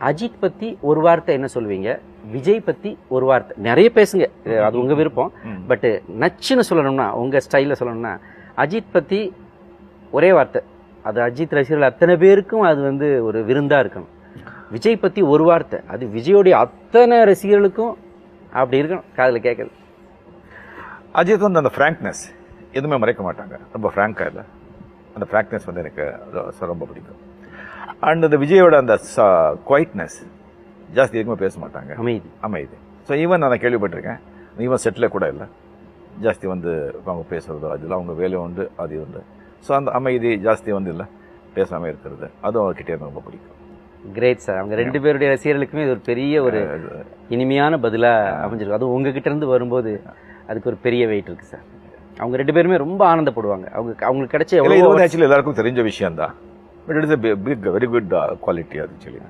அஜித் பற்றி ஒரு வார்த்தை என்ன சொல்லுவீங்க, விஜய் பற்றி ஒரு வார்த்தை? நிறைய பேசுங்க, அது உங்கள் விருப்பம். பட்டு நச்சுன்னு சொல்லணும்னா, உங்கள் ஸ்டைலில் சொல்லணும்னா, அஜித் பற்றி ஒரே வார்த்தை, அது அஜித் ரசிகர்கள் அத்தனை பேருக்கும் அது வந்து ஒரு விருந்தாக இருக்கணும். விஜய் பற்றி ஒரு வார்த்தை, அது விஜயோடைய அத்தனை ரசிகர்களுக்கும் அப்படி இருக்கணும், காதில் கேட்குது. அஜித் வந்து அந்த ஃப்ராங்க்னஸ் எதுவுமே மறைக்க மாட்டாங்க, ரொம்ப ஃப்ராங்காக இல்லை. அந்த ஃப்ராங்க்னஸ் வந்து எனக்கு ரொம்ப பிடிக்கும். அண்ட் இந்த விஜயோட அந்த குவைட்னஸ், ஜாஸ்தி எதுவுமே பேச மாட்டாங்க, அமைதி. ஸோ ஈவன் நான் கேள்விப்பட்டிருக்கேன், ஈவன் செட்டில் கூட இல்லை, ஜாஸ்தி வந்து அவங்க பேசுகிறதோ அதில் அவங்க வேலை உண்டு, அது உண்டு. ஸோ அந்த அமைதி ஜாஸ்தி வந்து இல்லை, பேசாமல் இருக்கிறது, அதுவும் அவர்கிட்டே எனக்கு ரொம்ப பிடிக்கும். Great sir. அவங்க 2 பேருடைய ரசிகர்களுக்குமே இது ஒரு பெரிய ஒரு இனிமையான பதிலாக அமைஞ்சிருக்கு. அதுவும் உங்ககிட்ட இருந்து வரும்போது அதுக்கு ஒரு பெரிய வெயிட் இருக்குது சார். அவங்க 2 பேருமே ரொம்ப ஆனந்தப்படுவாங்க. அவங்களுக்கு கிடைச்ச இது வந்து ஆக்சுவலி எல்லாருக்கும் தெரிஞ்ச விஷயம் தான், but it's a big, very good quality actually.